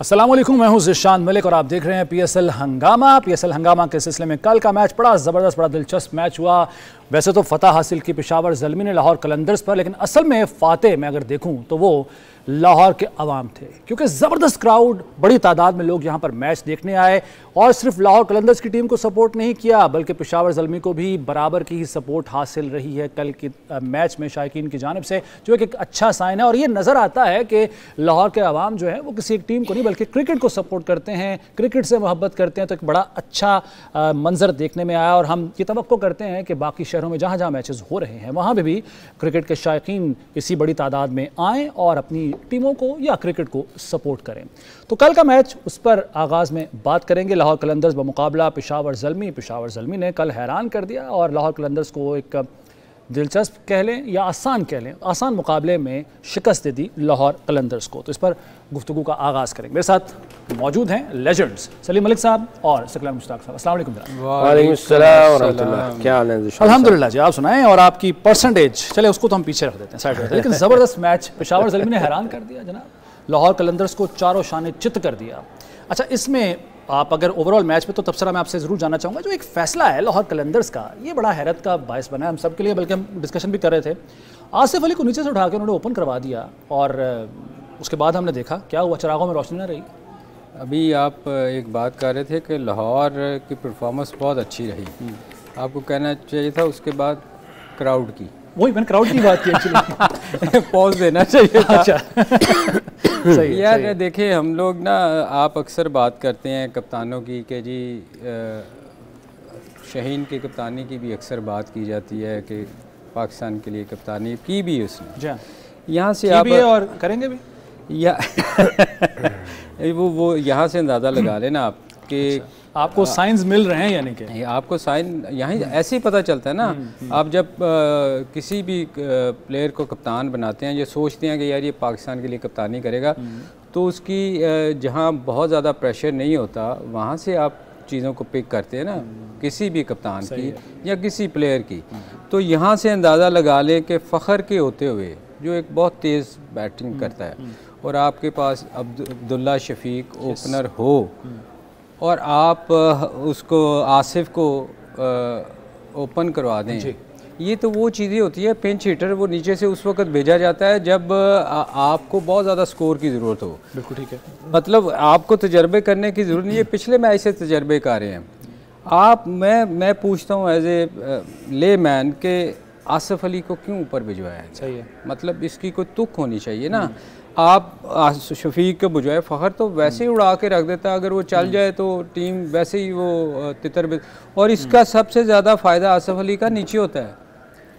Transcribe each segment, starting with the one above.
अस्सलाम वालेकुम, मैं हूं ज़िशान मलिक और आप देख रहे हैं पीएसएल हंगामा। पीएसएल हंगामा के सिलसिले में कल का मैच बड़ा ज़बरदस्त, बड़ा दिलचस्प मैच हुआ। वैसे तो फतह हासिल की पेशावर ज़ल्मी ने लाहौर कलंदर्स पर, लेकिन असल में फ़ातेह मैं अगर देखूं तो वो लाहौर के अवाम थे, क्योंकि ज़बरदस्त क्राउड, बड़ी तादाद में लोग यहाँ पर मैच देखने आए और सिर्फ लाहौर कलंदर्स की टीम को सपोर्ट नहीं किया बल्कि पेशावर ज़ल्मी को भी बराबर की ही सपोर्ट हासिल रही है कल की मैच में शायकीन की जानिब से, जो एक अच्छा साइन है। और ये नज़र आता है कि लाहौर के अवाम जो है वो किसी एक टीम को नहीं बल्कि क्रिकेट को सपोर्ट करते हैं, क्रिकेट से मोहब्बत करते हैं। तो एक बड़ा अच्छा मंजर देखने में आया और हम ये तवक्को करते हैं कि बाकी शहरों में जहाँ जहाँ मैचेस हो रहे हैं वहाँ भी क्रिकेट के शायकीन इसी बड़ी तादाद में आएँ और अपनी टीमों को या क्रिकेट को सपोर्ट करें। तो कल का मैच, उस पर आगाज़ में बात करेंगे। लाहौर कलंदर्स बमुकाबला पेशावर ज़ल्मी। पेशावर ज़ल्मी ने कल हैरान कर दिया और लाहौर कलंदर्स को एक दिलचस्प कह लें या आसान कह लें, आसान मुकाबले में शिकस्त दे दी लाहौर कलंदर्स को। तो इस पर गुफ्तगू का आगाज़ करेंगे। मेरे साथ मौजूद हैं लेजेंड्स सलीम मलिक साहब और सकलान मुश्ताक साहब। अस्सलाम वालेकुम। वालेकुम अस्सलाम व रहमतुल्लाह। क्या हाल है? अल्हम्दुलिल्लाह जी, आप सुनाएं। और आपकी परसेंटेज, चले उसको तो हम पीछे रख देते हैं साइड में, लेकिन ज़बरदस्त मैच पेशावर ज़ल्मी ने हैरान कर दिया जनाब, लाहौर कलंदर्स को चारों शाने चित कर दिया। अच्छा, इसमें आप अगर ओवरऑल मैच पे, तो तबसरा मैं आपसे ज़रूर जानना चाहूँगा, जो एक फ़ैसला है लाहौर कलंदर्स का, ये बड़ा हैरत का बायस बना है हम सब के लिए, बल्कि हम डिस्कशन भी कर रहे थे। आसिफ अली को नीचे से उठा के उन्होंने ओपन करवा दिया और उसके बाद हमने देखा क्या हुआ, चरागों में रोशनी न रही। अभी आप एक बात कर रहे थे कि लाहौर की परफॉर्मेंस बहुत अच्छी रही, आपको कहना चाहिए था उसके बाद क्राउड की, वही मैंने क्राउड की बात की एक्चुअली पॉज देना चाहिए था। अच्छा सही यार सही। देखिए, हम लोग ना, आप अक्सर बात करते हैं कप्तानों की कि जी शहीन की कप्तानी की भी अक्सर बात की जाती है कि पाकिस्तान के लिए कप्तानी की भी उसने, यहाँ से आप भी और करेंगे भी या वो यहाँ से अंदाज़ा लगा लेना आप कि आपको साइंस मिल रहे हैं, यानी कि आपको साइन यहाँ ऐसे ही पता चलता है ना। आप जब किसी भी प्लेयर को कप्तान बनाते हैं, ये सोचते हैं कि यार ये पाकिस्तान के लिए कप्तानी करेगा, तो उसकी जहाँ बहुत ज़्यादा प्रेशर नहीं होता वहाँ से आप चीज़ों को पिक करते हैं ना, किसी भी कप्तान की या किसी प्लेयर की। तो यहाँ से अंदाज़ा लगा लें कि फ़ख्र के होते हुए जो एक बहुत तेज़ बैटिंग करता है और आपके पास अब्दुल्ला शफीक ओपनर हो और आप उसको आसिफ को ओपन करवा दें, ये तो वो चीज़ें होती है। पिंच हिटर वो नीचे से उस वक्त भेजा जाता है जब आपको बहुत ज़्यादा स्कोर की ज़रूरत हो। बिल्कुल ठीक है, मतलब आपको तजर्बे करने की ज़रूरत नहीं है, पिछले मैच से तजर्बे कर रहे हैं आप। मैं पूछता हूँ एज ए ले मैन के आसिफ अली को क्यों ऊपर भिजवाया है? सही है, मतलब इसकी कोई तुक होनी चाहिए ना। आप शफीक को बुझाए, फ़ख्र तो वैसे ही उड़ा के रख देता, अगर वो चल जाए तो टीम वैसे ही वो तितर। और इसका सबसे ज़्यादा फ़ायदा आसिफ अली का नीचे होता है,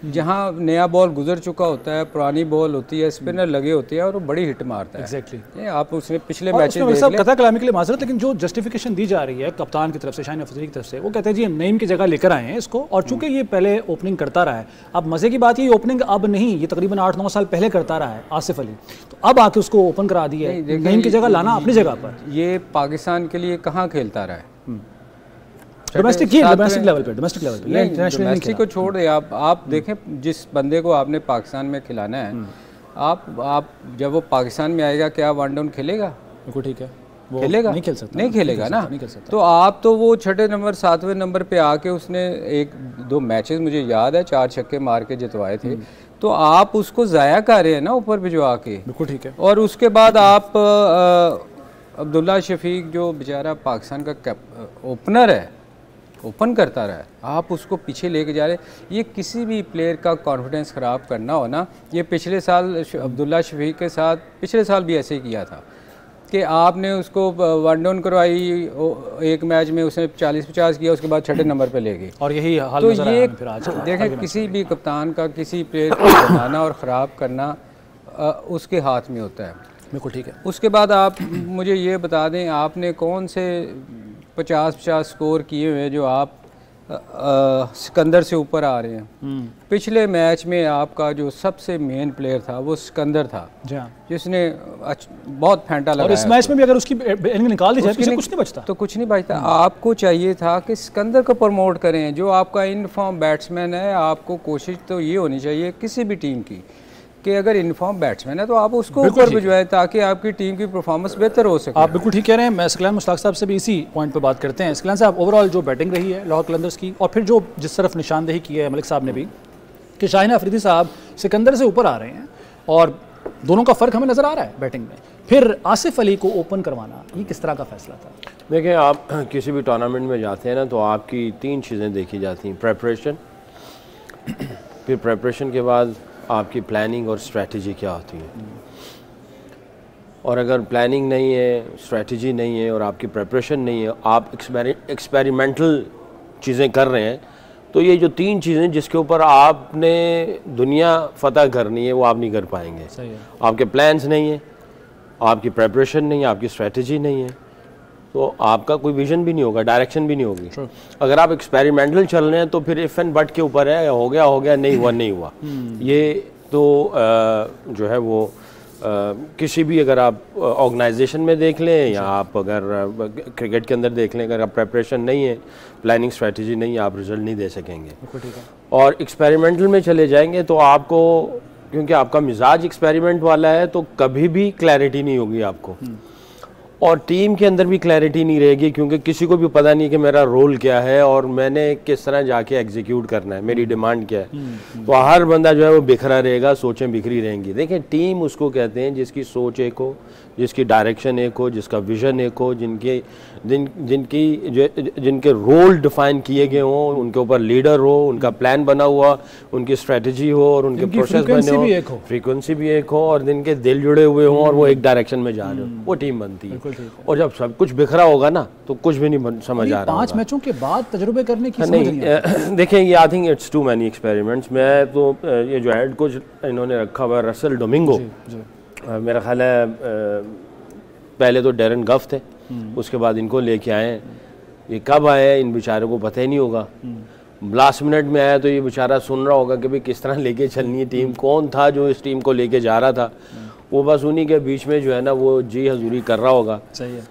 जहाँ नया बॉल गुजर चुका होता है, पुरानी बॉल होती है, स्पिनर लगे होते हैं और वो बड़ी हिट मारता है। एग्जैक्टली। आप उसने पिछले मैच में कथा कलामी के लिए माजरत, लेकिन जो जस्टिफिकेशन दी जा रही है कप्तान की तरफ से, शाहीन अफरीदी की तरफ से, वो कहते हैं जी नईम की जगह लेकर आए हैं इसको, और चूंकि ये पहले ओपनिंग करता रहा है। अब मजे की बात ये ओपनिंग अब नहीं, ये तकरीबन 8-9 साल पहले करता रहा है आसिफ अली, तो अब आके उसको ओपन करा दिया है। नईम की जगह लाना अपनी जगह पर। ये पाकिस्तान के लिए कहाँ खेलता रहा है? डोमेस्टिक लेवल पे, डोमेस्टिक को छोड़ दे, आप देखें जिस बंदे को आपने पाकिस्तान में खिलाना है, आप जब वो पाकिस्तान में आएगा क्या वन डाउन खेलेगा? बिल्कुल ठीक है, वो खेलेगा? नहीं खेल सकता, नहीं खेलेगा ना। नहीं खेल सकता। तो आप तो वो 6 नंबर 7वें नंबर पे आके उसने 1-2 मैचेस मुझे याद है 4 छक्के मार के जितवाए थे, तो आप उसको ज़ाया कर रहे हैं ना ऊपर भिजवा के। बिल्कुल ठीक है। और उसके बाद आप अब्दुल्ला शफीक जो बेचारा पाकिस्तान का ओपनर है, ओपन करता रहा है, आप उसको पीछे लेके जा रहे। ये किसी भी प्लेयर का कॉन्फिडेंस ख़राब करना हो ना, ये पिछले साल अब्दुल्ला शफीक के साथ पिछले साल भी ऐसे ही किया था कि आपने उसको वन डाउन करवाई, एक मैच में उसने 40-50 किया, उसके बाद 6 नंबर पे ले गए। और यही हाल तो नजर ये फिर आज देखें, किसी भी कप्तान का किसी प्लेयर को बनाना और ख़राब करना उसके हाथ में होता है। बिल्कुल ठीक है। उसके बाद आप मुझे ये बता दें, आपने कौन से 50-50 स्कोर किए हुए जो आप सिकंदर से ऊपर आ रहे हैं? पिछले मैच में आपका जो सबसे मेन प्लेयर था वो सिकंदर था, जिसने बहुत फेंटा लगाया। और इस मैच में भी अगर उसकी इनिंग निकाल दी जाए तो कुछ नहीं बचता, तो कुछ नहीं बचता। आपको चाहिए था कि सिकंदर को प्रमोट करें, जो आपका इन फॉर्म बैट्समैन है। आपको कोशिश तो ये होनी चाहिए किसी भी टीम की कि अगर इनफॉर्म बैट्समैन है तो आप उसको ऊपर भिजवाएं ताकि आपकी टीम की परफॉर्मेंस बेहतर हो सके। आप बिल्कुल ठीक कह रहे हैं। मैं इस्कलान मुश्ताक साहब से भी इसी पॉइंट पर बात करते हैं। इस्कलान साहब, ओवरऑल जो बैटिंग रही है लाहौर कलंदर्स की, और फिर जो जिस तरफ निशानदेही की है मलिक साहब ने भी कि शाहीन अफरीदी साहब सिकंदर से ऊपर आ रहे हैं और दोनों का फ़र्क हमें नज़र आ रहा है बैटिंग में, फिर आसिफ अली को ओपन करवाना, ये किस तरह का फैसला था? देखिए, आप किसी भी टूर्नामेंट में जाते हैं ना तो आपकी 3 चीज़ें देखी जाती हैं। प्रेपरेशन, फिर प्रेपरेशन के बाद आपकी प्लानिंग और स्ट्रेटजी क्या होती है। और अगर प्लानिंग नहीं है, स्ट्रेटजी नहीं है और आपकी प्रेपरेशन नहीं है, आप एक्सपेरिमेंटल चीज़ें कर रहे हैं, तो ये जो 3 चीज़ें जिसके ऊपर आपने दुनिया फतह करनी है वो आप नहीं कर पाएंगे। सही है। आपके प्लान्स नहीं है, आपकी प्रेपरेशन नहीं है, आपकी स्ट्रेटजी नहीं है, तो आपका कोई विजन भी नहीं होगा, डायरेक्शन भी नहीं होगी। अगर आप एक्सपेरिमेंटल चल रहे हैं तो फिर इफ़ एंड बट के ऊपर है, हो गया नहीं हुआ नहीं हुआ। ये तो जो है वो किसी भी, अगर आप ऑर्गेनाइजेशन में देख लें या आप अगर क्रिकेट के अंदर देख लें, अगर आप प्रेपरेशन नहीं है, प्लानिंग स्ट्रेटजी नहीं है, आप रिजल्ट नहीं दे सकेंगे। और एक्सपेरिमेंटल में चले जाएंगे तो आपको, क्योंकि आपका मिजाज एक्सपेरिमेंट वाला है, तो कभी भी क्लैरिटी नहीं होगी आपको, और टीम के अंदर भी क्लैरिटी नहीं रहेगी, क्योंकि किसी को भी पता नहीं कि मेरा रोल क्या है और मैंने किस तरह जाके एग्जीक्यूट करना है, मेरी डिमांड क्या है। तो हर बंदा जो है वो बिखरा रहेगा, सोचें बिखरी रहेंगी। देखें, टीम उसको कहते हैं जिसकी सोच एक हो, जिसकी डायरेक्शन एक हो, जिसका विजन एक हो, जिनके रोल डिफाइन किए गए हों, उनके ऊपर लीडर हो, उनका प्लान बना हुआ, उनकी स्ट्रेटजी हो और उनके प्रोसेस बने हो, फ्रीक्वेंसी भी एक हो और जिनके दिल जुड़े हुए हों और वो एक डायरेक्शन में जा रहे हो, वो टीम बनती है। और जब सब कुछ बिखरा होगा ना तो कुछ भी नहीं समझ आ रहा। 5 मैचों के बाद तजुर्बे करने की नहीं, देखें, ये I think it's too many experiments. मैं तो ये जो हेड कोच इन्होंने रखा हुआ है रसल डोमिंगो, मेरा ख्याल है पहले तो डेरन गफ थे, उसके बाद इनको लेके आए। ये कब आए इन बेचारों को पता ही नहीं होगा। लास्ट मिनट में आया तो ये बेचारा सुन रहा होगा कि भाई किस तरह लेके चलनी है टीम, कौन था जो इस टीम को लेके जा रहा था, वो बस उन्हीं के बीच में जो है ना वो जी हजूरी कर रहा होगा। सही है।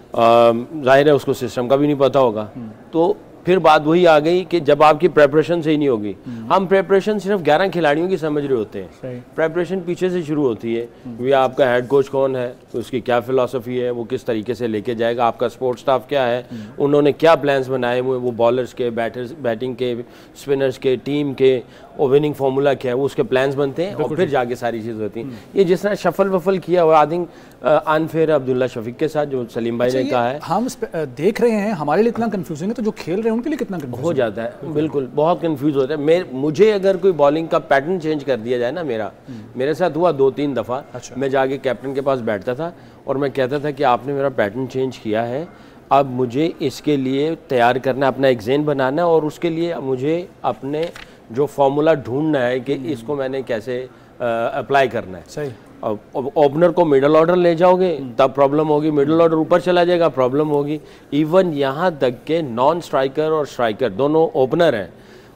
जाहिर है उसको सिस्टम का भी नहीं पता होगा। तो फिर बात वही आ गई कि जब आपकी प्रेपरेशन से ही नहीं होगी, हम प्रेपरेशन सिर्फ 11 खिलाड़ियों की समझ रहे होते हैं, प्रेपरेशन पीछे से शुरू होती है। भी आपका हेड कोच कौन है, उसकी क्या फिलॉसफी है, वो किस तरीके से लेके जाएगा, आपका सपोर्ट स्टाफ क्या है, उन्होंने क्या प्लान्स बनाए हुए, वो बॉलर्स के, बैटिंग के, स्पिनर्स के, टीम के, और विनिंग फार्मूला क्या है, वो उसके प्लान्स बनते हैं और फिर जाके सारी चीज़ होती हैं। ये जिस तरह शफल वफल किया हुआ, I think unfair Abdullah Shafique के साथ, जो सलीम भाई ने कहा है, हम देख रहे हैं, हमारे लिए इतना कंफ्यूजिंग है, तो जो खेल रहे हैं उनके लिए कितना हो जाता है। बिल्कुल, बहुत कंफ्यूज होता है। मुझे अगर कोई बॉलिंग का पैटर्न चेंज कर दिया जाए ना, मेरे साथ हुआ 2-3 दफ़ा। मैं जाके कैप्टन के पास बैठता था और मैं कहता था कि आपने मेरा पैटर्न चेंज किया है, अब मुझे इसके लिए तैयार करना, अपना एक ज़हन बनाना है और उसके लिए मुझे अपने जो फार्मूला ढूंढना है कि इसको मैंने कैसे अप्लाई करना है। सही। अब ओपनर को मिडल ऑर्डर ले जाओगे तब प्रॉब्लम होगी, मिडल ऑर्डर ऊपर चला जाएगा प्रॉब्लम होगी। इवन यहाँ तक के नॉन स्ट्राइकर और स्ट्राइकर दोनों ओपनर हैं,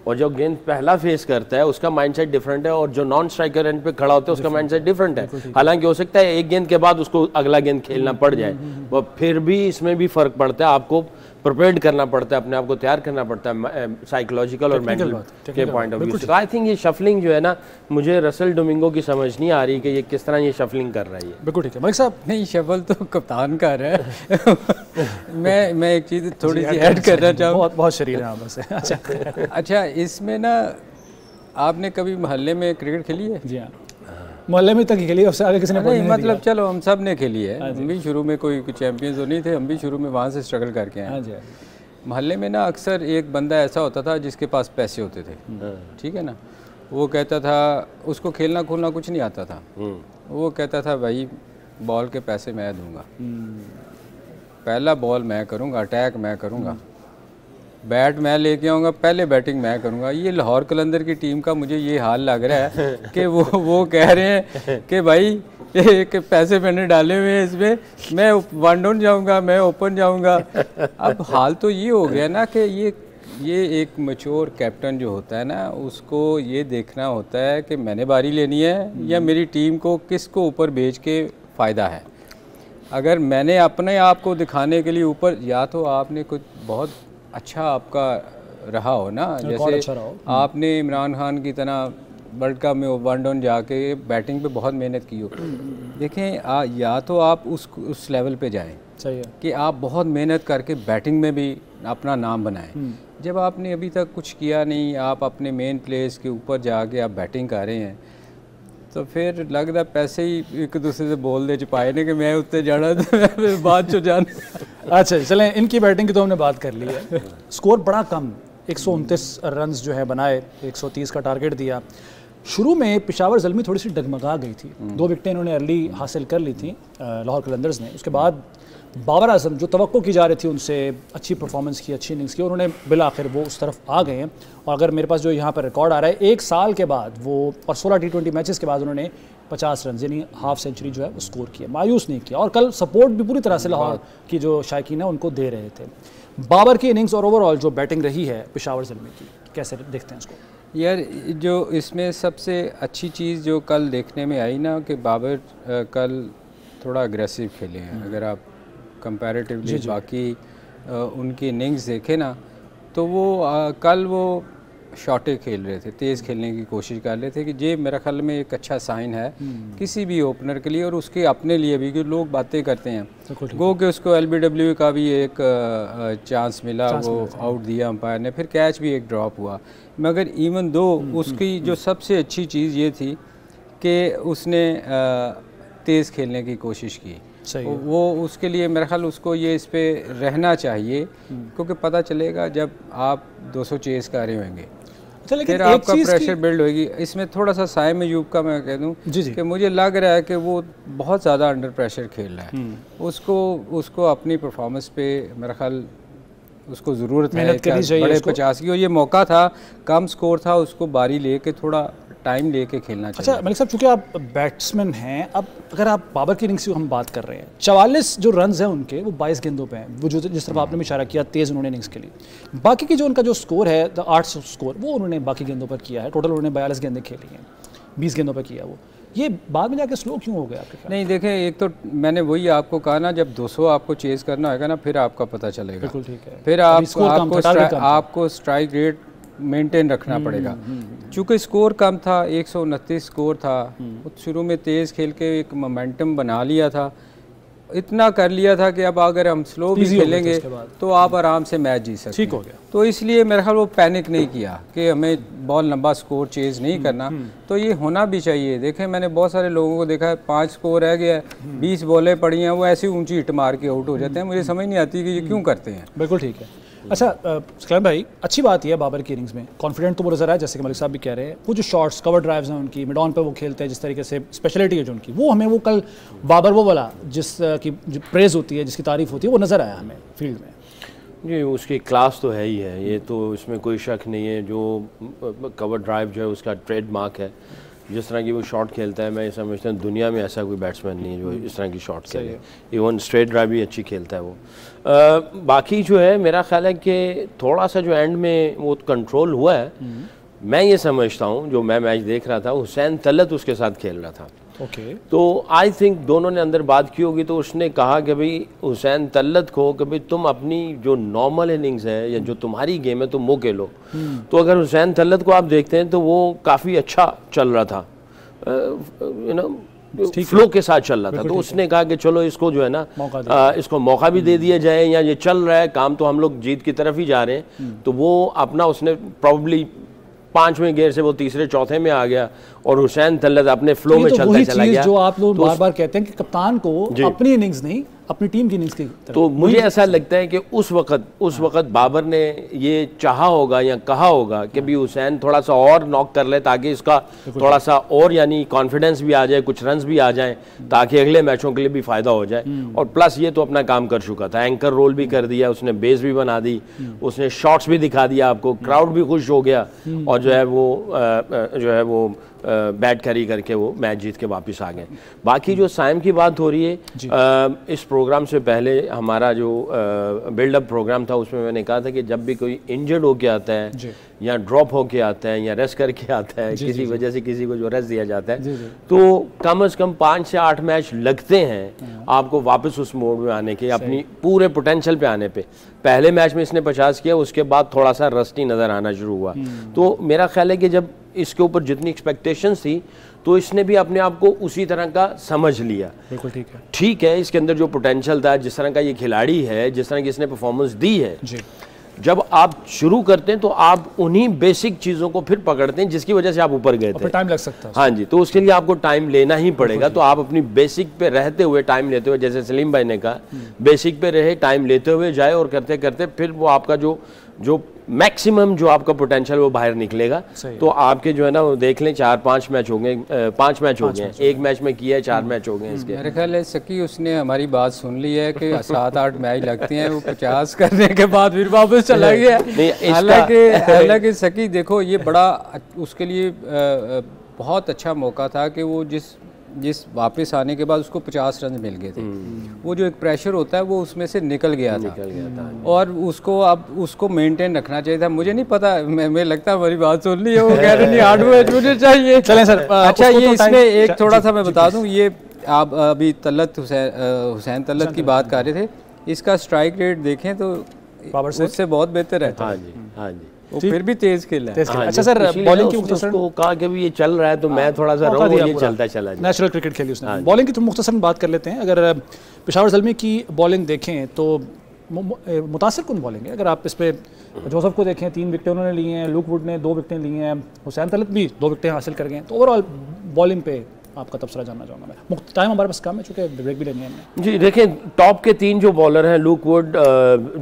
और जो गेंद पहला फेस करता है उसका माइंडसेट डिफरेंट है, और जो नॉन स्ट्राइकर एंड पे खड़ा होता है उसका माइंडसेट डिफरेंट है। हालांकि हो सकता है एक गेंद के बाद उसको अगला गेंद खेलना पड़ जाए, वो फिर भी इसमें भी फर्क पड़ता है। आपको प्रिपेयर्ड करना पड़ता है, अपने आप को तैयार करना पड़ता है साइकोलॉजिकल और मेंटल के पॉइंट ऑफ व्यू से। आई थिंक ये शफलिंग जो है ना, मुझे रसल डोमिंगो की समझ नहीं आ रही कि ये किस तरह ये शफलिंग कर रहा है। बिल्कुल ठीक है मलिक साहब। नहीं, शफल तो कप्तान कर रहा है। मैं एक चीज़ थोड़ी सी ऐड करना चाहूँ। बहुत शरीर है आप वैसे। अच्छा, इसमें ना आपने कभी मोहल्ले में क्रिकेट खेली है? जी हाँ, मोहल्ले में तक खेली, उससे आगे किसी ने नहीं, मतलब चलो हम सब ने खेली है। हम भी शुरू में कोई चैंपियंस तो नहीं थे, हम भी शुरू में वहाँ से स्ट्रगल करके आए। मोहल्ले में ना अक्सर एक बंदा ऐसा होता था जिसके पास पैसे होते थे, ठीक है ना, वो कहता था, उसको खेलना खोलना कुछ नहीं आता था, वो कहता था भाई बॉल के पैसे मैं दूंगा, पहला बॉल मैं करूँगा, अटैक मैं करूँगा, बैट मैं लेके आऊँगा, पहले बैटिंग मैं करूँगा। ये लाहौर कलंदर की टीम का मुझे ये हाल लग रहा है कि वो कह रहे हैं कि भाई कि पैसे मैंने डाले हुए हैं इसमें, मैं वन डाउन जाऊँगा, मैं ओपन जाऊँगा। अब हाल तो ये हो गया ना कि ये एक मैच्योर कैप्टन जो होता है ना, उसको ये देखना होता है कि मैंने बारी लेनी है या मेरी टीम को किसको ऊपर भेज के फ़ायदा है। अगर मैंने अपने आप को दिखाने के लिए ऊपर, या तो आपने कुछ बहुत अच्छा आपका रहा हो ना, जैसे अच्छा आपने इमरान खान की तरह वर्ल्ड कप में वन डाउन जाके बैटिंग पे बहुत मेहनत की हो। देखें या तो आप उस लेवल पे जाएं, सही है, कि आप बहुत मेहनत करके बैटिंग में भी अपना नाम बनाएं। जब आपने अभी तक कुछ किया नहीं, आप अपने मेन प्लेस के ऊपर जाके आप बैटिंग कर रहे हैं, तो फिर लगता पैसे ही एक दूसरे से बोल दे छुपाए ने कि मैं उत्ते जाना तो बाद चो जाना। अच्छा चलें, इनकी बैटिंग की तो हमने बात कर ली है। स्कोर बड़ा कम, 129 रन्स जो है बनाए, 130 का टारगेट दिया। शुरू में पेशावर ज़ल्मी थोड़ी सी डगमगा गई थी, 2 विकेटें इन्होंने अर्ली हासिल कर ली थी लाहौर कलंदर्स ने। उसके बाद बाबर आजम जो तवक्को की जा रही थी उनसे, अच्छी परफॉर्मेंस की, अच्छी इनिंग्स की, उन्होंने बिल आखिर वो उस तरफ आ गए हैं। और अगर मेरे पास जो यहाँ पर रिकॉर्ड आ रहा है, 1 साल के बाद वो और 16 T20 मैचेस के बाद उन्होंने 50 रन यानी हाफ सेंचुरी जो है वो स्कोर किया, मायूस नहीं किया। और कल सपोर्ट भी पूरी तरह से लाहौर की जो शायकीन है उनको दे रहे थे। बाबर की इनिंग्स और ओवरऑल जो बैटिंग रही है पेशावर ज़ल्मी की, कैसे देखते हैं इसको? यार जो इसमें सबसे अच्छी चीज़ जो कल देखने में आई ना, कि बाबर कल थोड़ा अग्रेसिव खेले हैं। अगर आप कंपैरेटिवली बाकी उनकी इनिंग्स देखें ना, तो वो कल वो शॉटे खेल रहे थे, तेज़ खेलने की कोशिश कर रहे थे, कि ये मेरा ख्याल में एक अच्छा साइन है किसी भी ओपनर के लिए और उसके अपने लिए भी, कि लोग बातें करते हैं गो कि उसको LBW का भी एक चांस मिला, वो आउट दिया अंपायर ने, फिर कैच भी एक ड्रॉप हुआ। मगर इवन दो उसकी जो सबसे अच्छी चीज़ ये थी कि उसने तेज़ खेलने की कोशिश की। वो उसके लिए मेरा ख्याल उसको ये इस पे रहना चाहिए, क्योंकि पता चलेगा जब आप 200 चेस कर रहे होंगे फिर आपका प्रेशर बिल्ड होगी। इसमें थोड़ा सा साइम अयूब का मैं कह दूं कि मुझे लग रहा है कि वो बहुत ज़्यादा अंडर प्रेशर खेल रहा है। उसको अपनी परफॉर्मेंस पे मेरा ख्याल उसको ज़रूरत है बड़े 50 की, और ये मौका था, कम स्कोर था, उसको बारी लेके थोड़ा टाइम लेके खेलना चाहिए। अच्छा मलिक साहब, चूंकि आप बैट्समैन हैं, अब अगर आप बाबर की इनिंग्स की हम बात कर रहे हैं, 44 जो रन्स हैं उनके, वो 22 गेंदों पे हैं, वो जो जिस तरफ आपने भी इशारा किया तेज़ उन्होंने इनिंग्स के लिए। बाकी की जो उनका जो स्कोर है 8 स्कोर, वो उन्होंने बाकी गेंदों पर किया है। टोटल उन्होंने 42 गेंदें खेली हैं, 20 गेंदों पर किया। वो ये बाद में जाके स्लो क्यों हो गया आपके? नहीं देखें, एक तो मैंने वही आपको कहा ना, जब 200 आपको चेज़ करना होगा ना, फिर आपका पता चलेगा। बिल्कुल ठीक है। फिर आपको स्ट्राइक रेट मेंटेन रखना पड़ेगा। चूँकि स्कोर कम था, 129 स्कोर था, शुरू में तेज़ खेल के एक मोमेंटम बना लिया था, इतना कर लिया था कि अब अगर हम स्लो भी खेलेंगे तो आप आराम से मैच जीत सकते हैं। ठीक हो गया। तो इसलिए मेरे ख्याल वो पैनिक नहीं किया कि हमें बॉल लंबा स्कोर चेज़ नहीं करना, तो ये होना भी चाहिए। देखें मैंने बहुत सारे लोगों को देखा है, 5 स्कोर रह गया, 20 बॉलें पड़ी हैं, वो ऐसी ऊंची हिट मार के आउट हो जाते हैं। मुझे समझ नहीं आती कि ये क्यों करते हैं। बिल्कुल ठीक है। अच्छा सलाम भाई, अच्छी बात यह है बाबर की इनिंग्स में कॉन्फिडेंट तो वो नज़र आया, जैसे कि मलिक साहब भी कह रहे हैं। वो जो शॉट्स कवर ड्राइव्स हैं उनकी, मिड ऑन पे वो खेलते हैं जिस तरीके से, स्पेशलिटी है जो उनकी, वो हमें वो कल बाबर वो वाला जिस की जो प्रेज़ होती है, जिसकी तारीफ़ होती है, वो नज़र आया हमें फील्ड में। जी उसकी क्लास तो है ही है, ये तो इसमें कोई शक नहीं है। जो कवर ड्राइव जो है उसका ट्रेडमार्क है, जिस तरह की वो शॉट खेलता है, मैं ये समझता हूँ दुनिया में ऐसा कोई बैट्समैन नहीं है जो इस तरह की शॉट खेले। इवन स्ट्रेट ड्राइव भी अच्छी खेलता है वो। बाकी जो है मेरा ख्याल है कि थोड़ा सा जो एंड में वो कंट्रोल हुआ है, मैं ये समझता हूँ, जो मैं मैच देख रहा था, हुसैन तलत उसके साथ खेल रहा था। तो आई थिंक दोनों ने अंदर बात की होगी, तो उसने कहा कि भाई हुसैन तलत को कि भाई तुम अपनी जो नॉर्मल इनिंग्स है या जो तुम्हारी गेम है तुम वो खेलो। तो अगर हुसैन तलत को आप देखते हैं तो वो काफ़ी अच्छा चल रहा था, फ्लो के साथ चल रहा था। तो उसने कहा कि चलो इसको जो है ना इसको मौका भी दे दिया जाए, या ये चल रहा है काम तो हम लोग जीत की तरफ ही जा रहे हैं। तो वो अपना उसने प्रॉब्ली 5वें गेयर से वो तीसरे चौथे में आ गया और हुसैन तलत अपने फ्लो में चलता चला गया। जो आप लोग बार बार कहते हैं कि कप्तान को अपनी इनिंग्स नहीं अपनी टीम की इनिंग्स की तरफ, तो मुझे ऐसा लगता है कि उस वक्त बाबर ने ये चाहा होगा या कहा होगा कि भी हुसैन थोड़ा सा और नॉक कर ले, ताकि इसका थोड़ा सा और यानी कॉन्फिडेंस भी आ जाए, कुछ रन्स भी आ जाएं, ताकि अगले मैचों के लिए भी फ़ायदा हो जाए। और प्लस ये तो अपना काम कर चुका था, एंकर रोल भी कर दिया उसने, बेस भी बना दी, उसने शॉट्स भी दिखा दिया आपको, क्राउड भी खुश हो गया, और जो है वो बैट कैरी करके वो मैच जीत के वापस आ गए। बाकी जो साइम की बात हो रही है, इस प्रोग्राम से पहले हमारा जो बिल्डअप प्रोग्राम था उसमें मैंने कहा था कि जब भी कोई इंजर्ड होके आता है या ड्रॉप होके आता है या रेस्ट करके आता है, किसी वजह से किसी को जो रेस्ट दिया जाता है, तो कम से कम 5 से 8 मैच लगते हैं आपको वापस उस मोड में आने के, अपनी पूरे पोटेंशियल पे आने पे। पहले मैच में इसने 50 किया, उसके बाद थोड़ा सा रस्टी नज़र आना शुरू हुआ। तो मेरा ख्याल है कि जब इसके ऊपर जितनी एक्सपेक्टेशंस थी तो इसने भी अपने आप को उसी तरह का समझ लिया। बिल्कुल ठीक है, इसके अंदर जो पोटेंशियल था, जिस तरह का ये खिलाड़ी है, जिस तरह की इसने परफॉर्मेंस दी है जी। जब आप शुरू करते हैं तो आप उन्हीं बेसिक चीज़ों को फिर पकड़ते हैं जिसकी वजह से आप ऊपर गए थे। टाइम लग सकता है। हाँ जी, तो उसके लिए आपको टाइम लेना ही पड़ेगा। तो आप अपनी बेसिक पे रहते हुए, टाइम लेते हुए, जैसे सलीम भाई ने कहा, बेसिक पे रहे, टाइम लेते हुए जाए और करते करते फिर वो आपका जो मैक्सिमम जो आपका पोटेंशियल वो बाहर निकलेगा। तो आपके जो है ना वो देख लें 4-5 मैच हो गए, 5 मैच हो गए, एक मैच में किया है, 4 मैच हो गए इसके। मेरे ख्याल है सकी उसने हमारी बात सुन ली है कि 7-8 मैच लगती हैं, वो 50 करने के बाद फिर वापस चला गया। हालांकि सकी देखो ये बड़ा उसके लिए बहुत अच्छा मौका था कि वो जिस वापस आने के बाद उसको 50 रन मिल गए थे। वो जो एक प्रेशर होता है वो उसमें से निकल गया था और उसको मेंटेन रखना चाहिए था। मुझे नहीं पता, मैं लगता है हमारी बात सुन ली है, वो कह रहे नहीं 8 मैच मुझे चाहिए। चलें सर। अच्छा, ये इसमें एक थोड़ा सा मैं बता दूं, ये आप अभी हुसैन तलत की बात कर रहे थे, इसका स्ट्राइक रेट देखें तो उससे बहुत बेहतर है। हाँ जी, हाँ जी, वो फिर भी तेज खेला है। अच्छा सर, बॉलिंग की मुख्तसर कहा कि भी ये चल रहा है तो मैं थोड़ा सा रहूं, ये चलता चला जाए। नेचुरल क्रिकेट खेली उसने। बॉलिंग की तो मुख्तसर बात कर लेते हैं। अगर पेशावर ज़ल्मी की बॉलिंग देखें तो मुतासिर कौन बॉलिंग है? अगर आप इस पे जोसेफ को देखें, 3 विकेटें उन्होंने ली हैं, लुक वुड ने 2 विकेटें ली हैं, हुसैन तलत भी 2 विकेटें हासिल कर गए। तो ओवरऑल बॉलिंग पे आपका तबसरा जानना चाहूँगा मैं। टाइम हमारे पास कम है चूँकि ब्रेक भी लेनी है हमने। जी देखें, टॉप के 3 जो बॉलर हैं, लुक वुड,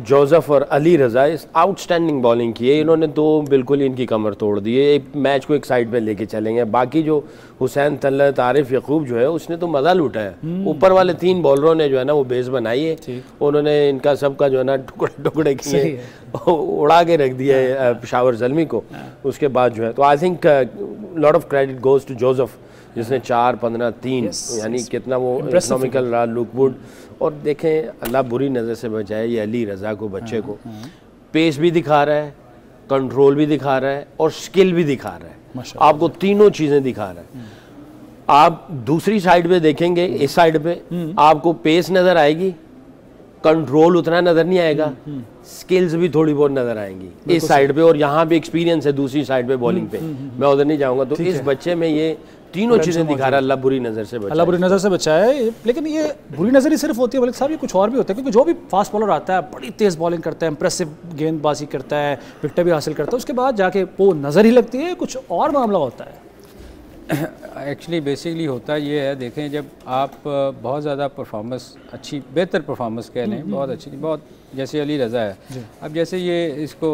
जोसेफ और अली रज़ा, आउटस्टैंडिंग बॉलिंग की है इन्होंने, तो बिल्कुल इनकी कमर तोड़ दी है। एक मैच को एक साइड पे लेके चलेंगे। बाकी जो हुसैन तलत, आरिफ यकूब जो है उसने तो मज़ा लूटा है। ऊपर वाले 3 बॉलरों ने जो है ना वो बेस बनाई है, उन्होंने इनका सबका जो है ना टुकड़े किए, उड़ा के रख दिया है पेशावर ज़ल्मी को। उसके बाद जो है तो I think lot of credit goes to Joseph, जिसने 4-15-3 यानी कितना वो इकोनॉमिकल रहा। लुक वुड, और देखें अल्लाह बुरी नज़र से बचाए ये अली रज़ा को, बच्चे को पेस भी दिखा रहा है, कंट्रोल भी दिखा रहा है और स्किल भी दिखा रहा है। आपको तीनों चीज़ें दिखा रहा है। आप दूसरी साइड पे देखेंगे, इस साइड पे आपको पेस नज़र आएगी, कंट्रोल उतना नज़र नहीं आएगा, स्किल्स भी थोड़ी बहुत नज़र आएंगी इस साइड पे, और यहाँ भी एक्सपीरियंस है दूसरी साइड पे बॉलिंग पे। मैं उधर नहीं जाऊँगा। तो इस बच्चे में ये तीनों चीज़ें दिखा रहा है। अल्लाह बुरी नज़र से बचाए, अल्लाह बुरी नज़र से बचाए। लेकिन ये बुरी नज़र ही सिर्फ होती है मलिक साहब, ये कुछ और भी होता है, क्योंकि जो भी फास्ट बॉलर आता है बड़ी तेज़ बॉलिंग करता है, इंप्रेसिव गेंदबाजी करता है, विकेट भी हासिल करता है, उसके बाद जाके वो नज़र ही लगती है, कुछ और मामला होता है। एक्चुअली बेसिकली होता ये है, देखें जब आप बहुत ज़्यादा परफॉर्मेंस अच्छी, बेहतर परफॉर्मेंस कह लें, बहुत अच्छी, बहुत जैसे अली रज़ा है, अब जैसे ये इसको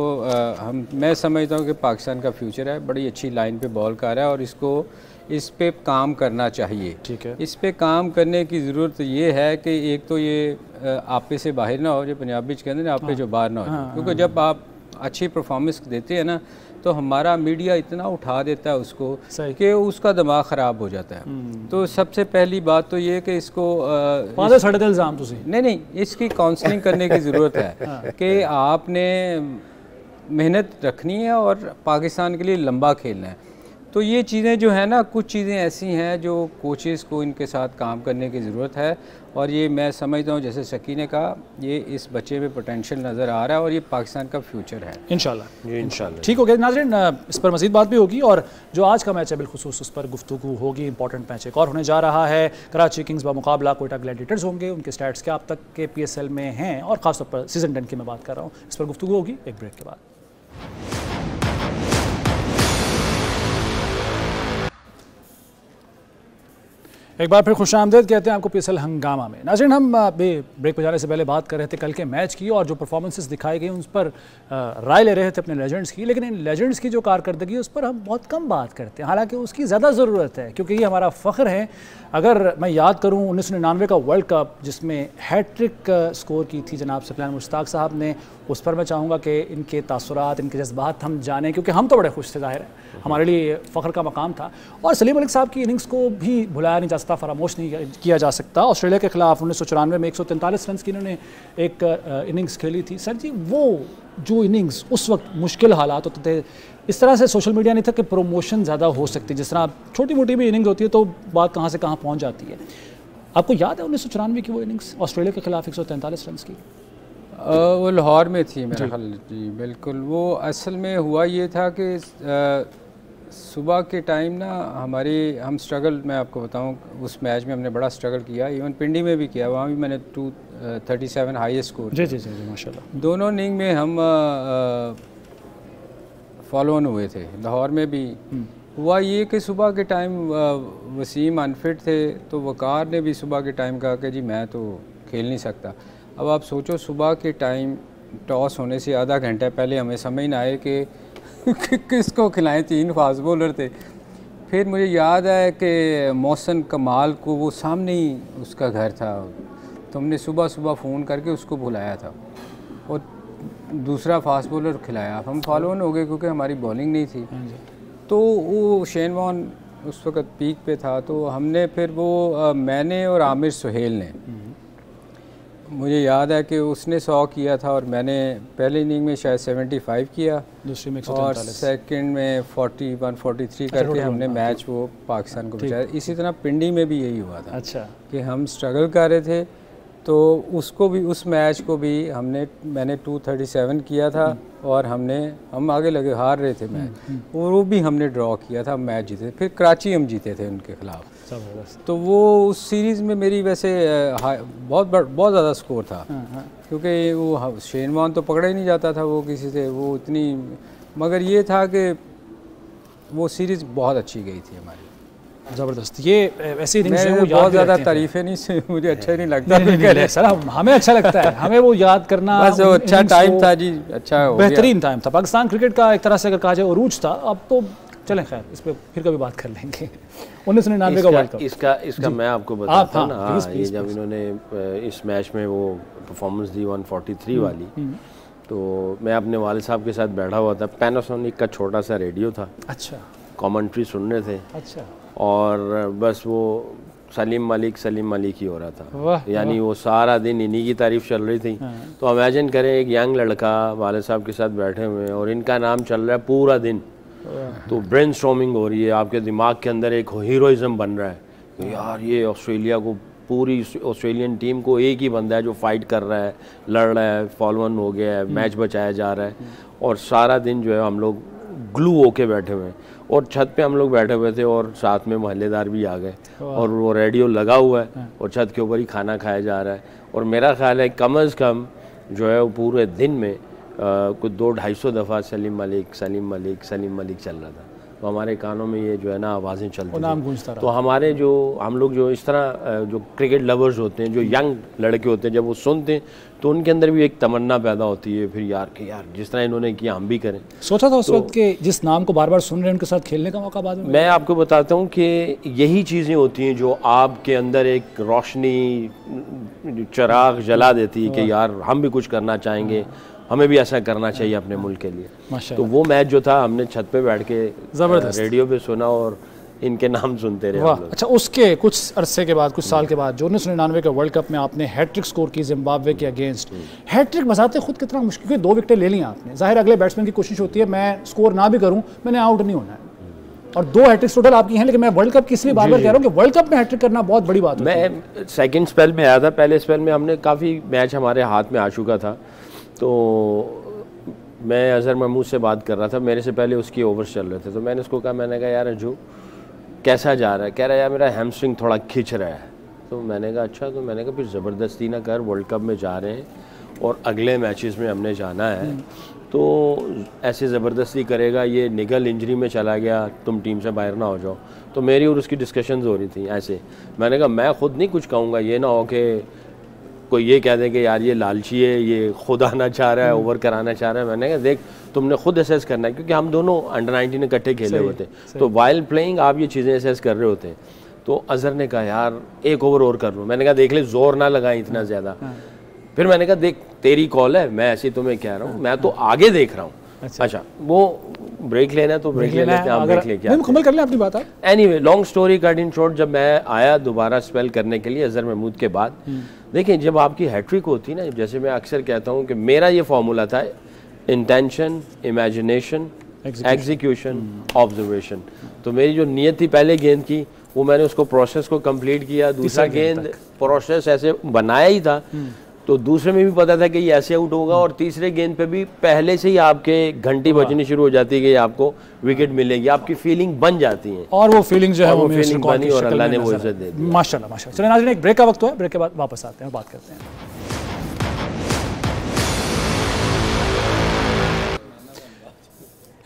मैं समझता हूँ कि पाकिस्तान का फ्यूचर है, बड़ी अच्छी लाइन पे बॉल कर रहा है और इसको इस पे काम करना चाहिए। ठीक है, इस पे काम करने की ज़रूरत ये है कि एक तो ये आपे से बाहर ना हो, जो पंजाबी कहते हैं ना, आपे जो बाहर ना हो, क्योंकि जब आप अच्छी परफॉर्मेंस देते हैं ना तो हमारा मीडिया इतना उठा देता है उसको कि उसका दिमाग ख़राब हो जाता है। तो सबसे पहली बात तो ये कि इसको नहीं, इसकी काउंसलिंग करने की ज़रूरत है कि आपने मेहनत रखनी है और पाकिस्तान के लिए लंबा खेलना है। तो ये चीज़ें जो है ना, कुछ चीज़ें ऐसी हैं जो कोचेस को इनके साथ काम करने की ज़रूरत है, और ये मैं समझता हूँ जैसे शकी ने कहा, ये इस बच्चे में पोटेंशियल नज़र आ रहा है और ये पाकिस्तान का फ्यूचर है। इंशाल्लाह ठीक हो गया नाज़रीन, इस पर मज़ीद बात भी होगी, और जो आज का मैच है बिलखुसूस उस पर गुफ्तगू होगी। इंपॉर्टेंट मैच एक और होने जा रहा है, कराची किंग्स मुकाबला कोयटा ग्लैडिएटर्स होंगे। उनके स्टैट्स क्या अब तक के PSL में हैं, और ख़ासतौर पर सीज़न 10 की मैं बात कर रहा हूँ, इस पर गुफ्तगू होगी एक ब्रेक के बाद। एक बार फिर खुशामदीद कहते हैं आपको PSL हंगामा में। नाज़रीन, हम ब्रेक पर जाने से पहले बात कर रहे थे कल के मैच की, और जो परफॉर्मेंसेस दिखाई गई उन पर राय ले रहे थे अपने लेजेंड्स की, लेकिन इन लेजेंड्स की जो कारकर्दगी उस पर हम बहुत कम बात करते हैं, हालांकि उसकी ज़्यादा ज़रूरत है, क्योंकि ये हमारा फ़ख्र है। अगर मैं याद करूं 1999 का वर्ल्ड कप जिसमें हैट्रिक स्कोर की थी जनाब सफियान मुश्ताक साहब ने, उस पर मैं चाहूँगा कि इनके तासुरात, इनके जज्बात हम जानें, क्योंकि हम तो बड़े खुश थे, ज़ाहिर है हमारे लिए फ़ख्र का मकाम था। और सलीम मलिक साहब की इनिंग्स को भी भुलाया नहीं जा सकता, फरामोश नहीं किया जा सकता। ऑस्ट्रेलिया के खिलाफ 1994 में 143 रन की इन्होंने एक इनिंग्स खेली थी। सर जी, वो जो इनिंग्स उस वक्त मुश्किल हालात होते थे, इस तरह से सोशल मीडिया नहीं था कि प्रमोशन ज़्यादा हो सकती, जिस तरह छोटी मोटी भी इनिंग्स होती है तो बात कहाँ से कहाँ पहुँच जाती है। आपको याद है 1994 की वो इनिंग्स ऑस्ट्रेलिया के खिलाफ 143 रन की? वो लाहौर में थी मेरा ख्याल। जी बिल्कुल। वो असल में हुआ ये था कि सुबह के टाइम ना हम स्ट्रगल, मैं आपको बताऊं, उस मैच में हमने बड़ा स्ट्रगल किया, इवन पिंडी में भी किया, वहाँ भी मैंने 237 हाईएस्ट स्कोर। जी जी जी माशाल्लाह। दोनों इनिंग में हम फॉलो ऑन हुए थे। लाहौर में भी हुआ ये कि सुबह के टाइम वसीम अनफिट थे, तो वकार ने भी सुबह के टाइम कहा कि जी मैं तो खेल नहीं सकता। अब आप सोचो, सुबह के टाइम टॉस होने से आधा घंटा पहले हमें समझ ना आए कि किसको खिलाएं, 3 फास्ट बॉलर थे। फिर मुझे याद है कि मोहसिन कमाल को, वो सामने ही उसका घर था, तो हमने सुबह सुबह फ़ोन करके उसको बुलाया था और दूसरा फास्ट बॉलर खिलाया। हम फॉलो ऑन हो गए क्योंकि हमारी बॉलिंग नहीं थी। तो वो शेन वॉन उस वक़्त पीक पे था, तो हमने फिर वो मैंने और आमिर सुहेल ने, मुझे याद है कि उसने 100 किया था और मैंने पहले इनिंग में शायद 75 किया, दूसरी में और सेकंड में 41-43 करके हमने मैच वो पाकिस्तान को बचाया। इसी तरह पिंडी में भी यही हुआ था। अच्छा। कि हम स्ट्रगल कर रहे थे, तो उसको भी, उस मैच को भी मैंने 237 किया था और हम आगे लगे, हार रहे थे मैच, और वो भी हमने ड्रॉ किया था, मैच जीते। फिर कराची हम जीते थे उनके खिलाफ। तो वो उस सीरीज़ में मेरी वैसे बहुत ज़्यादा स्कोर था, क्योंकि वो शेन वॉन तो पकड़ा ही नहीं जाता था वो किसी से, वो इतनी, मगर ये था कि वो सीरीज़ बहुत अच्छी गई थी हमारी, ज़बरदस्त। ये ऐसी इनिंग्स हैं, बहुत ज़्यादा तारीफ़ें नहीं से मुझे अच्छा ही नहीं लगता। सर हमें अच्छा लगता है, हमें वो याद करना। बस वो अच्छा टाइम था जी, अच्छा बेहतरीन टाइम था। पाकिस्तान क्रिकेट का एक तरह से अगर कहा जाए उरूज था। अब तो चलें, खैर इस पर फिर कभी बात कर लेंगे। 1999 का वर्ल्ड कप, इसका मैं आपको बताता हूँ ना। ये जब इन्होंने इस मैच में वो परफॉर्मेंस दी 143 वाली, तो मैं अपने वाले साहब के साथ बैठा हुआ था, पैनासोनिक का छोटा सा रेडियो था। अच्छा। कमेंट्री सुन रहे थे। अच्छा। और बस वो सलीम मलिक ही हो रहा था, यानी वो सारा दिन इन्हीं की तारीफ चल रही थी। तो इमेजिन करें, एक यंग लड़का वाले साहब के साथ बैठे हुए हैं और इनका नाम चल रहा है पूरा दिन, तो ब्रेनस्टॉर्मिंग हो रही है, आपके दिमाग के अंदर एक हीरोइज्म बन रहा है कि यार ये ऑस्ट्रेलिया को, पूरी ऑस्ट्रेलियन टीम को एक ही बंदा है जो फाइट कर रहा है, लड़ रहा है, फॉल वन हो गया है, मैच बचाया जा रहा है। और सारा दिन जो है हम लोग ग्लू होके बैठे हुए हैं, और छत पे हम लोग बैठे हुए थे और साथ में मोहल्लेदार भी आ गए, और वो रेडियो लगा हुआ है और छत के ऊपर ही खाना खाया जा रहा है। और मेरा ख्याल है कम अज़ कम जो है वो पूरे दिन में कुछ 200-250 दफ़ा सलीम मलिक चल रहा था। तो हमारे कानों में ये जो है ना आवाज़ें चलती थी। तो हम लोग जो इस तरह जो क्रिकेट लवर्स होते हैं, जो यंग लड़के होते हैं, जब वो सुनते हैं तो उनके अंदर भी एक तमन्ना पैदा होती है फिर यार कि यार जिस तरह इन्होंने किया हम भी करें। सोचा था उस वक्त कि जिस नाम को बार बार सुन रहे हैं उनके साथ खेलने का मौका बाद में। मैं आपको बताता हूँ कि यही चीज़ें होती हैं जो आपके अंदर एक रोशनी, चिराग जला देती है कि यार हम भी कुछ करना चाहेंगे, हमें भी ऐसा करना चाहिए अपने मुल्क के लिए। तो वो मैच जो था हमने छत पे बैठ के रेडियो पे सुना और इनके नाम सुनते रहे। अच्छा, उसके कुछ अरसे के बाद, कुछ साल के बाद, जो 1999 के वर्ल्ड कप में आपने हैट्रिक स्कोर की जिम्बाब्वे के अगेंस्ट, हैट्रिक बजाते खुद कितना मुश्किल, क्योंकि 2 विकेटें ले ली आपने। जाहिर अगले बैट्समैन की कोशिश होती है मैं स्कोर ना भी करूं, मैंने आउट नहीं होना है, और 2 हैट्रिक्स टोटल आपकी हैं। लेकिन मैं वर्ल्ड कप की इसलिए बार बार कह रहा हूँ कि वर्ल्ड कप में हैट्रिक करना बहुत बड़ी बात है। मैं सेकंड स्पेल में आया था, पहले स्पेल में हमने काफ़ी मैच हमारे हाथ में आ चुका था। तो मैं अज़हर महमूद से बात कर रहा था, मेरे से पहले उसकी ओवर्स चल रहे थे, तो मैंने उसको कहा, मैंने कहा यार अंजू कैसा जा रहा है? कह रहा है यार मेरा हैमस्ट्रिंग थोड़ा खिंच रहा है। तो मैंने कहा अच्छा, तो मैंने कहा फिर ज़बरदस्ती ना कर, वर्ल्ड कप में जा रहे हैं और अगले मैचेस में हमने जाना है, तो ऐसे ज़बरदस्ती करेगा, ये निगल इंजरी में चला गया, तुम टीम से बाहर ना हो जाओ। तो मेरी और उसकी डिस्कशंस हो रही थी ऐसे। मैंने कहा मैं ख़ुद नहीं कुछ कहूँगा, ये ना हो कि कोई ये कह दे कि यार ये लालची है, ये खुद आना चाह रहा है, ओवर कराना चाह रहा है। मैंने कहा देख तुमने खुद असेस करना है, क्योंकि हम दोनों अंडर 19 इकट्ठे खेले हुए थे, तो वाइल प्लेइंग आप ये चीज़ें असेस कर रहे होते हैं। तो अज़हर ने कहा यार 1 ओवर और कर लूँ। मैंने कहा देख ले जोर ना लगाएं इतना ज़्यादा। फिर मैंने कहा देख तेरी कॉल है, मैं ऐसे तुम्हें कह रहा हूँ, मैं तो आगे देख रहा हूँ। अच्छा वो ब्रेक लेना है तो ब्रेक ले लेते हैं, आप ब्रेक लेके मुकम्मल कर लें अपनी बात। Anyway long story cut in short, जब मैं आया दोबारा स्पेल करने के लिए अज़हर महमूद के बाद, देखिए जब आपकी हैट्रिक होती है ना, जैसे मैं अक्सर कहता हूँ कि मेरा ये फार्मूला था, इंटेंशन, इमेजिनेशन, एग्जीक्यूशन, ऑब्जर्वेशन। तो मेरी जो नीयत थी पहले गेंद की, वो मैंने उसको प्रोसेस को कंप्लीट किया, दूसरा गेंद प्रोसेस ऐसे बनाया ही था तो दूसरे में भी पता था कि ये ऐसे आउट होगा, और तीसरे गेंद पे भी पहले से ही आपके घंटी बजनी शुरू हो जाती है कि आपको विकेट मिलेगी, आपकी फीलिंग बन जाती है, और वो फीलिंग जो है वो फीलिंग बनी और अल्लाह ने वो इज्जत दे दी। माशाल्लाह माशाल्लाह। चलिए नाज़रीन, एक ब्रेक का वक्त हुआ है, ब्रेक के बाद वापस आते हैं और बात करते हैं।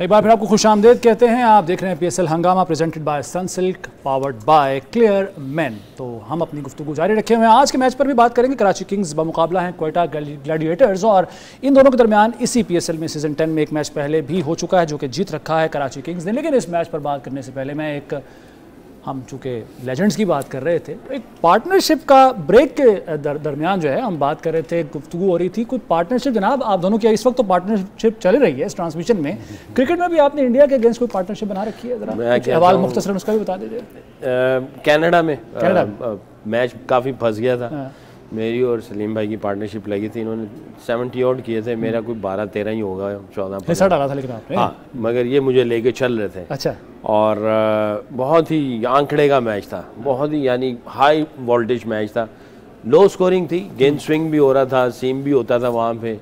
एक बार फिर आपको खुशामदीद कहते हैं। आप देख रहे हैं PSL हंगामा presented by Sunsilk powered by clear man. तो हम अपनी गुफ्तगू जारी रखे हुए हैं। आज के मैच पर भी बात करेंगे। कराची किंग्स बमुकाबला हैं क्वेटा ग्लैडिएटर्स, और इन दोनों के दरमियान इसी PSL में सीजन 10 में एक मैच पहले भी हो चुका है जो कि जीत रखा है कराची किंग्स ने। लेकिन इस मैच पर बात करने से पहले मैं हम चूँकि लेजेंड्स की बात कर रहे थे, एक पार्टनरशिप का ब्रेक के दरमियान जो है हम बात कर रहे थे, गुफ्तगू हो रही थी कुछ पार्टनरशिप। जनाब आप दोनों की इस वक्त तो पार्टनरशिप चल रही है इस ट्रांसमिशन में, क्रिकेट में भी आपने इंडिया के अगेंस्ट कोई पार्टनरशिप बना रखी है? जरा हवाल मुख्तसरन उसका भी बता दीजिए। कनाडा में मैच काफ़ी फंस गया था, मेरी और सलीम भाई की पार्टनरशिप लगी थी, इन्होंने 70 आउट किए थे, मेरा कोई 12-13 ही होगा, 14 डाला था लेकिन आपने। हाँ, मगर ये मुझे लेके चल रहे थे। अच्छा। और बहुत ही आंकड़े का मैच था, बहुत ही यानी हाई वोल्टेज मैच था, लो स्कोरिंग थी, गेंद स्विंग भी हो रहा था, सीम भी होता था वहाँ पे,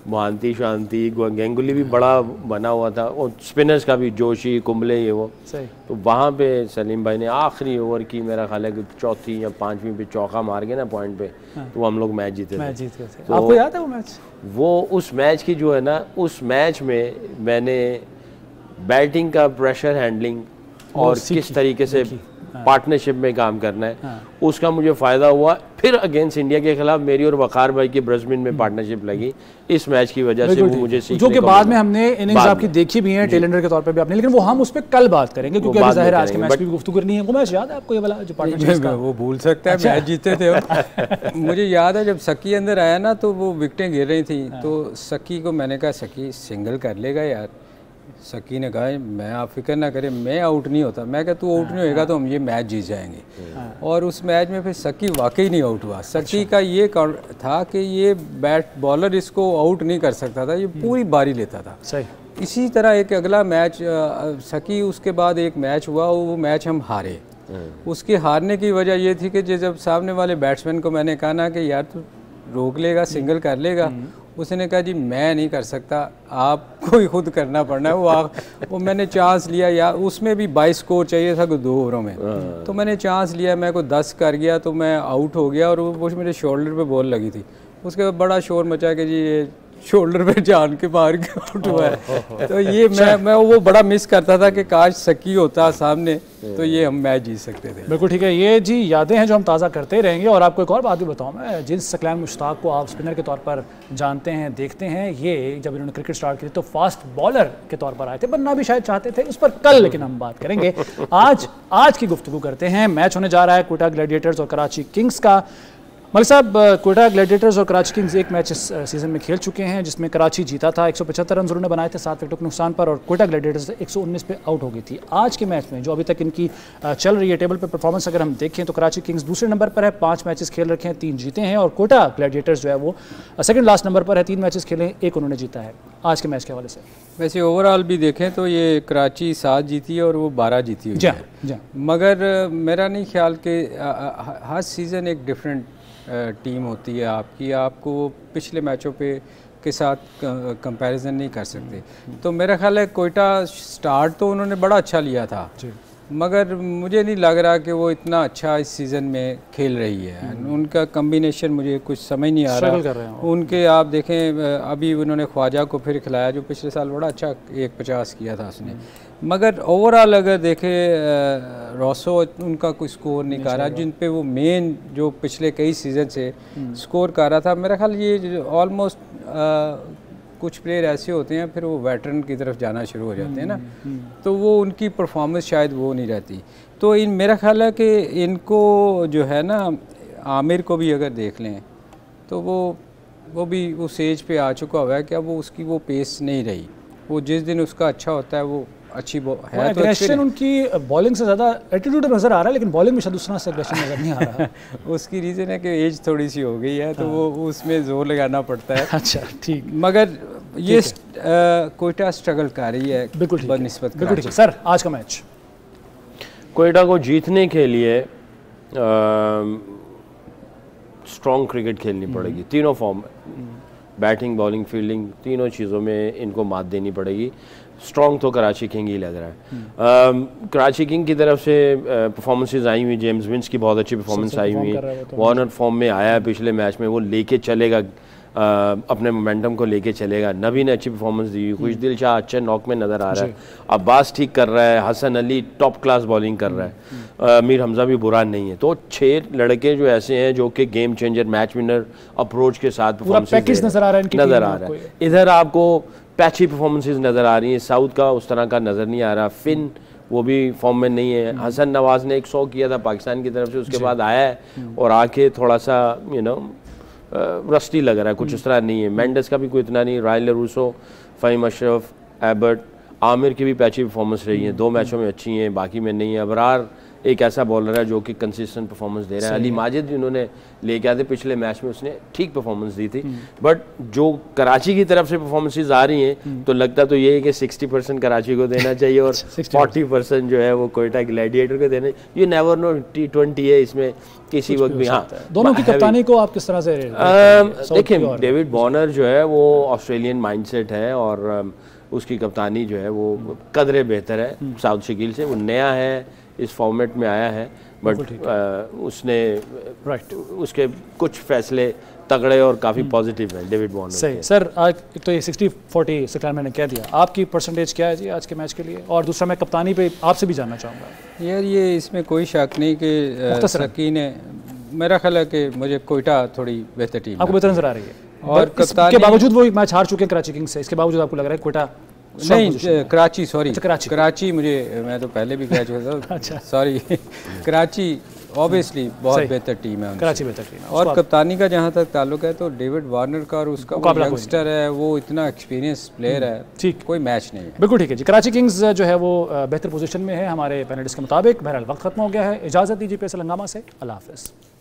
मोहांती शांति गंगुली भी बड़ा बना हुआ था, और स्पिनर्स का भी जोशी कुंबले ये वो सही। तो वहाँ पे सलीम भाई ने आखिरी ओवर की, मेरा ख्याल है कि चौथी या पांचवीं पे चौका मार के ना पॉइंट पे, तो हम लोग मैच जीते थे। तो आपको याद है वो मैच? वो उस मैच की जो है ना, उस मैच में मैंने बैटिंग का प्रेशर हैंडलिंग और किस तरीके से पार्टनरशिप में काम करना है, उसका मुझे फ़ायदा हुआ। फिर अगेंस्ट इंडिया के खिलाफ मेरी और वकार भाई की ब्रिस्बेन में पार्टनरशिप लगी, इस मैच की वजह से वो मुझे सीखने जो कि बाद में हमने इनिंग्स आपकी देखी भी है टेलेंडर के तौर पे भी आपने, लेकिन वो हम उस पर कल बात करेंगे क्योंकि अभी जाहिर है आज के मैच की गुफ्तगू करनी है। वो मैच याद है आपको, ये वाला जो पार्टनरशिप का? वो भूल सकता है, मैच जीते थे। मुझे याद है जब सकी अंदर आया ना तो वो विकेटें गिर रही थी, तो सकी को मैंने कहा सकी सिंगल कर लेगा यार। सकी ने कहा मैं आप फिक्र ना करें, मैं आउट नहीं होता। मैं कहा तू आउट नहीं होएगा तो हम ये मैच जीत जाएंगे। और उस मैच में फिर सकी वाकई नहीं आउट हुआ। सकी का ये था कि ये बॉलर इसको आउट नहीं कर सकता था, ये पूरी बारी लेता था। सही। इसी तरह एक अगला मैच सकी, उसके बाद एक मैच हुआ, वो मैच हम हारे। उसके हारने की वजह ये थी कि जब सामने वाले बैट्समैन को मैंने कहा ना कि यार तू रोक लेगा, सिंगल कर लेगा, उसने कहा जी मैं नहीं कर सकता, आपको ही खुद करना पड़ना है। वो मैंने चांस लिया, या उसमें भी 22 स्कोर चाहिए था 2 ओवरों में, तो मैंने चांस लिया, मैं को 10 कर गया तो मैं आउट हो गया, और वो मेरे शोल्डर पे बॉल लगी थी। उसके बाद बड़ा शोर मचा कि जी ये शोल्डर पे जान के मार के आउट हुआ है। तो ये मैं वो बड़ा मिस करता था कि काश सकी होता सामने तो ये हम मैच जीत सकते थे। बिल्कुल ठीक है, ये जी यादें हैं जो हम ताज़ा करते रहेंगे। और आपको एक और बात भी बताऊं, मैं जिस सकलैन मुश्ताक को आप स्पिनर के तौर पर जानते हैं, देखते हैं, ये जब इन्होंने क्रिकेट स्टार्ट की तो फास्ट बॉलर के तौर पर आए थे, बनना भी शायद चाहते थे, उस पर कल लेकिन हम बात करेंगे। आज की गुफ्तगू करते हैं। मैच होने जा रहा है क्वेटा ग्लैडिएटर्स और कराची किंग्स का। मलिक साहब, क्वेटा ग्लैडिएटर्स और कराची किंग्स एक मैच इस सीज़न में खेल चुके हैं जिसमें कराची जीता था, 175 रन उन्होंने बनाए थे 7 विकेटों के नुकसान पर, और क्वेटा ग्लैडिएटर्स 119 पे आउट हो गई थी। आज के मैच में जो अभी तक इनकी चल रही है टेबल पर परफॉर्मेंस अगर हम देखें तो कराची किंग्स दूसरे नंबर पर है, 5 मैचेस खेल रखे हैं, 3 जीते हैं, और क्वेटा ग्लैडिएटर्स जो है वो सेकंड लास्ट नंबर पर है, 3 मैचेस खेले हैं, 1 उन्होंने जीता है। आज के मैच के हवाले से वैसे ओवरऑल भी देखें तो ये कराची 7 जीती है और वो 12 जीती हुई है, मगर मेरा नहीं ख्याल कि हर सीज़न एक डिफरेंट टीम होती है आपकी, आपको पिछले मैचों पे के साथ कंपैरिजन नहीं कर सकते। तो मेरा ख्याल है कोयटा स्टार्ट तो उन्होंने बड़ा अच्छा लिया था, मगर मुझे नहीं लग रहा कि वो इतना अच्छा इस सीज़न में खेल रही है। उनका कम्बिनेशन मुझे कुछ समझ नहीं आ रहा। उनके आप देखें अभी उन्होंने ख्वाजा को फिर खिलाया जो पिछले साल बड़ा अच्छा 150 किया था उसने, मगर ओवरऑल अगर देखें रोसो उनका कोई स्कोर नहीं कर रहा, जिन पे वो मेन जो पिछले कई सीज़न से स्कोर कर रहा था। मेरा ख्याल ये ऑलमोस्ट कुछ प्लेयर ऐसे होते हैं फिर वो वेटरन की तरफ जाना शुरू हो जाते हैं ना, तो वो उनकी परफॉर्मेंस शायद वो नहीं रहती। तो मेरा ख्याल है कि इनको जो है ना, आमिर को भी अगर देख लें तो वो भी उस एज पे आ चुका हुआ है कि अब वो उसकी वो पेस नहीं रही। वो जिस दिन उसका अच्छा होता है वो अच्छी है, तो एग्रेशन उनकी बॉलिंग से ज़्यादा एटीट्यूड नज़र आ रहा है, लेकिन बॉलिंग में शायद दूसरा से एग्रेशन नज़र नहीं आ रहा। उसकी रीज़न है कि एज थोड़ी सी हो गई है, तो वो उसमें जोर लगाना पड़ता है। अच्छा ठीक, मगर ये कोयटा स्ट्रगल कर रही है बिल्कुल बनिस्बत। बिल्कुल ठीक। सर आज का मैच कोयटा को जीतने के लिए स्ट्रॉन्ग क्रिकेट खेलनी पड़ेगी तीनों फॉर्म में, बैटिंग बॉलिंग फील्डिंग तीनों चीज़ों में इनको मात देनी पड़ेगी। स्ट्रॉन्ग तो कराची किंग ही लग रहा है। कराची किंग की तरफ से परफॉर्मेंसेज आई हुई, जेम्स विंस की बहुत अच्छी परफॉर्मेंस आई हुई है, वार्नर फॉर्म में आया है पिछले मैच में, वो लेके चलेगा, अपने मोमेंटम को लेके चलेगा। नबी ने अच्छी परफॉर्मेंस दी, खुश दिल शाह अच्छे नॉक में नज़र आ रहा है, अब्बास ठीक कर रहा है, Hasan Ali top class bowling कर रहा है, मीर हमजा भी बुरा नहीं है। तो 6 लड़के जो ऐसे हैं जो कि game changer match winner approach के साथ परफॉर्मेंस नज़र आ रहा है। इधर आपको पैची परफॉर्मेंसेज नज़र आ रही हैं, साउथ का उस तरह का नज़र नहीं आ रहा, फिन वो भी फॉर्म में नहीं है। हसन नवाज ने एक 100 किया था पाकिस्तान की तरफ से, उसके बाद आया है और आके थोड़ा सा रस्टी लग रहा है, कुछ इस तरह नहीं है। मेंडेस का भी कोई इतना नहीं, रायल रूसो, फ़हीम अशरफ, एबर्ट, आमिर की भी पैची परफॉर्मेंस रही है, 2 मैचों में अच्छी हैं, बाकी में नहीं है। अबरार एक ऐसा बॉलर है जो कि कंसिस्टेंट परफॉर्मेंस दे रहा है। अली माजिद इन्होंने लेके आते पिछले मैच में, उसने ठीक परफॉर्मेंस दी थी, बट जो कराची की तरफ से परफॉर्मेंसेज आ रही हैं तो लगता तो ये है कि 60% कराची को देना चाहिए और 40% जो है वो कोयटा ग्लैडिएटर को देना। ये नेवर नो, T20 है, इसमें किसी वक्त भी। हाँ, दोनों की कप्तानी को आप किस तरह से देखिए, डेविड वॉर्नर जो है वो ऑस्ट्रेलियन माइंडसेट है और उसकी कप्तानी जो है वो कदरे बेहतर है साउथ शकील से। वो नया है, इस फॉर्मेट में आया है, बट उसने उसके कुछ फैसले तगड़े और काफ़ी पॉजिटिव हैं डेविड वॉर्नर। सही सर, आज तो ये 60-40 सिक्लान मैंने कह दिया, आपकी परसेंटेज क्या है जी आज के मैच के लिए? और दूसरा मैं कप्तानी पे आपसे भी जानना चाहूँगा। यार ये इसमें कोई शक नहीं कि शकीन है, मेरा ख्याल है कि मुझे कोयटा थोड़ी बेहतर टीम आपको बेहतर नजर आ रही है, और कप्तानी के बावजूद वो मैच हार चुके हैं कराची किंग्स से, इसके बावजूद आपको लग रहा है कोयटा नहीं, कराची, सॉरी कराची मुझे, मैं तो पहले भी कह चुका था। अच्छा सॉरी, कराची ऑब्वियसली बहुत बेहतर टीम है, कराची बेहतर टीम है। और कप्तानी का जहाँ तक ताल्लुक है तो डेविड वार्नर का और उसका यंगस्टर है, वो इतना एक्सपीरियंस प्लेयर है, ठीक कोई मैच नहीं है। बिल्कुल ठीक है जी। कराची किंग्स जो है वो बेहतर पोजीशन में है हमारे पैनलिस्ट के मुताबिक। बहरहाल वक्त खत्म हो गया है, इजाज़त दीजिए PSL हंगामा से, अल्लाह हाफ़िज़।